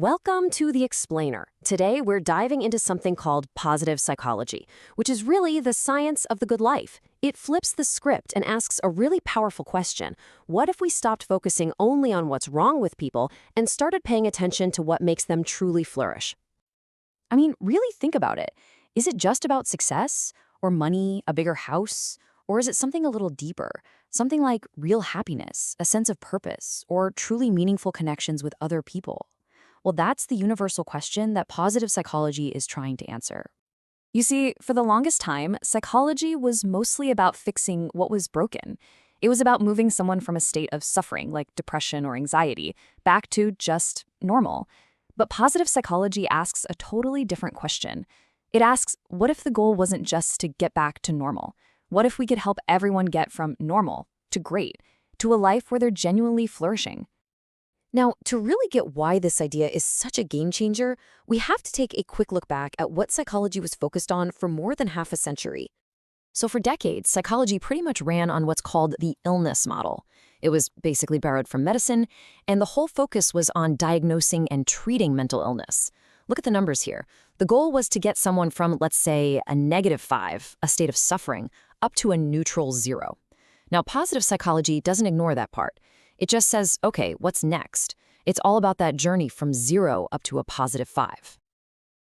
Welcome to The Explainer. Today, we're diving into something called positive psychology, which is really the science of the good life. It flips the script and asks a really powerful question. What if we stopped focusing only on what's wrong with people and started paying attention to what makes them truly flourish? I mean, really think about it. Is it just about success, or money, a bigger house? Or is it something a little deeper? Something like real happiness, a sense of purpose, or truly meaningful connections with other people? Well, that's the universal question that positive psychology is trying to answer. You see, for the longest time, psychology was mostly about fixing what was broken. It was about moving someone from a state of suffering, like depression or anxiety, back to just normal. But positive psychology asks a totally different question. It asks, what if the goal wasn't just to get back to normal? What if we could help everyone get from normal to great, to a life where they're genuinely flourishing? Now, to really get why this idea is such a game changer, we have to take a quick look back at what psychology was focused on for more than half a century. So for decades, psychology pretty much ran on what's called the illness model. It was basically borrowed from medicine, and the whole focus was on diagnosing and treating mental illness. Look at the numbers here. The goal was to get someone from, let's say, a -5, a state of suffering, up to a neutral 0. Now, positive psychology doesn't ignore that part. It just says, okay, what's next? It's all about that journey from 0 up to a +5.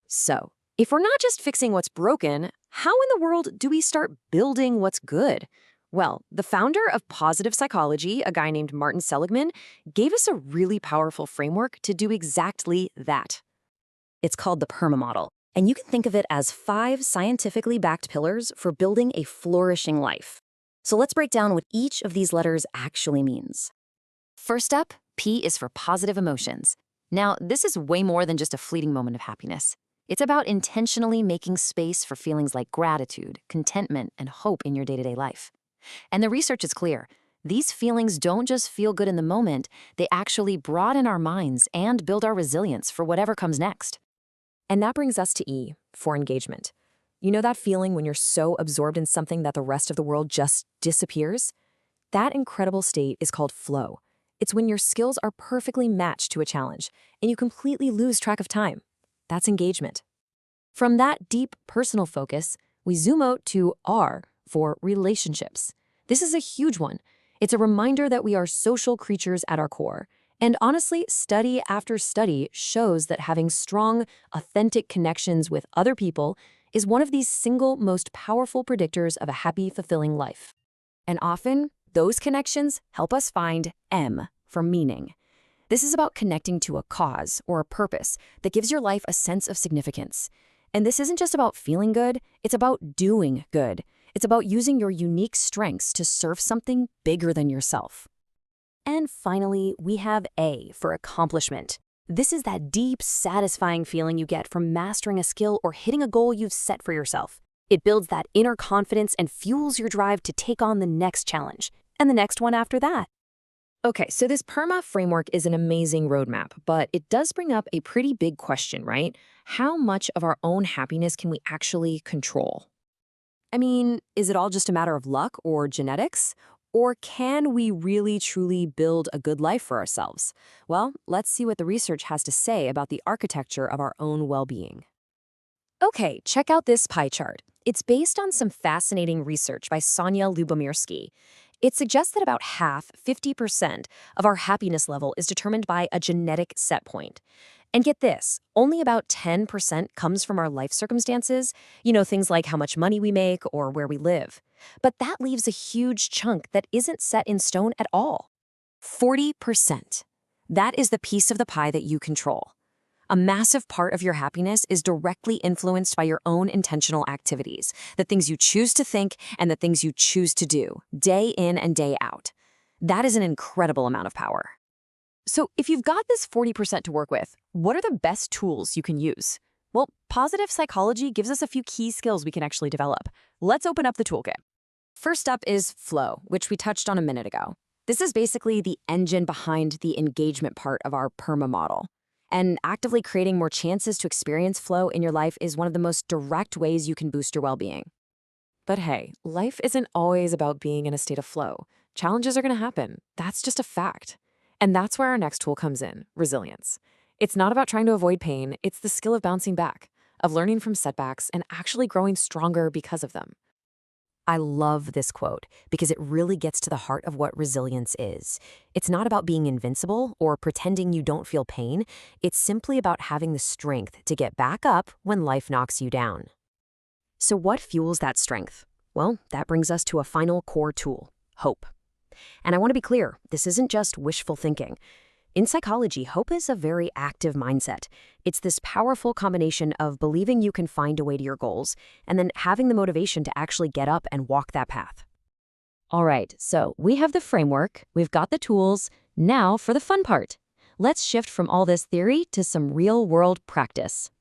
So, if we're not just fixing what's broken, how in the world do we start building what's good? Well, the founder of positive psychology, a guy named Martin Seligman, gave us a really powerful framework to do exactly that. It's called the PERMA model, and you can think of it as 5 scientifically backed pillars for building a flourishing life. So let's break down what each of these letters actually means. First up, P is for positive emotions. Now, this is way more than just a fleeting moment of happiness. It's about intentionally making space for feelings like gratitude, contentment, and hope in your day-to-day life. And the research is clear. These feelings don't just feel good in the moment, they actually broaden our minds and build our resilience for whatever comes next. And that brings us to E, for engagement. You know that feeling when you're so absorbed in something that the rest of the world just disappears? That incredible state is called flow. It's when your skills are perfectly matched to a challenge, and you completely lose track of time. That's engagement. From that deep personal focus, we zoom out to R, for relationships. This is a huge one. It's a reminder that we are social creatures at our core. And honestly, study after study shows that having strong, authentic connections with other people is one of these single most powerful predictors of a happy, fulfilling life. And often, those connections help us find M, for meaning. This is about connecting to a cause or a purpose that gives your life a sense of significance. And this isn't just about feeling good, it's about doing good. It's about using your unique strengths to serve something bigger than yourself. And finally, we have A, for accomplishment. This is that deep, satisfying feeling you get from mastering a skill or hitting a goal you've set for yourself. It builds that inner confidence and fuels your drive to take on the next challenge, and the next one after that. Okay, so this PERMA framework is an amazing roadmap, but it does bring up a pretty big question, right? How much of our own happiness can we actually control? I mean, is it all just a matter of luck or genetics? Or can we really truly build a good life for ourselves? Well, let's see what the research has to say about the architecture of our own well-being. Okay, check out this pie chart. It's based on some fascinating research by Sonia Lubomirsky. It suggests that about half, 50%, of our happiness level is determined by a genetic set point. And get this, only about 10% comes from our life circumstances, things like how much money we make or where we live. But that leaves a huge chunk that isn't set in stone at all. 40%. That is the piece of the pie that you control. A massive part of your happiness is directly influenced by your own intentional activities, the things you choose to think and the things you choose to do, day in and day out. That is an incredible amount of power. So if you've got this 40% to work with, what are the best tools you can use? Well, positive psychology gives us a few key skills we can actually develop. Let's open up the toolkit. First up is flow, which we touched on a minute ago. This is basically the engine behind the engagement part of our PERMA model. And actively creating more chances to experience flow in your life is one of the most direct ways you can boost your well-being. But hey, life isn't always about being in a state of flow. Challenges are going to happen. That's just a fact. And that's where our next tool comes in, resilience. It's not about trying to avoid pain, it's the skill of bouncing back, of learning from setbacks and actually growing stronger because of them. I love this quote because it really gets to the heart of what resilience is. It's not about being invincible or pretending you don't feel pain. It's simply about having the strength to get back up when life knocks you down. So what fuels that strength? Well, that brings us to a final core tool, hope. And I want to be clear, this isn't just wishful thinking. In psychology, hope is a very active mindset. It's this powerful combination of believing you can find a way to your goals and then having the motivation to actually get up and walk that path. All right, so we have the framework, we've got the tools. Now for the fun part. Let's shift from all this theory to some real-world practice.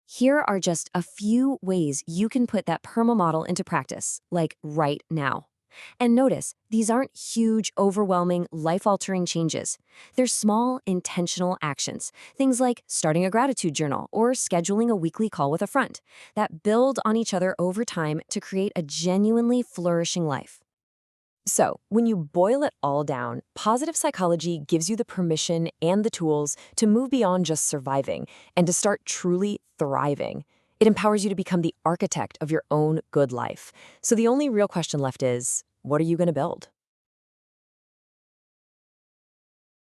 Here are just a few ways you can put that PERMA model into practice, like right now. And notice, these aren't huge, overwhelming, life-altering changes. They're small, intentional actions, things like starting a gratitude journal or scheduling a weekly call with a friend, that build on each other over time to create a genuinely flourishing life. So, when you boil it all down, positive psychology gives you the permission and the tools to move beyond just surviving and to start truly thriving. It empowers you to become the architect of your own good life. So the only real question left is, what are you going to build?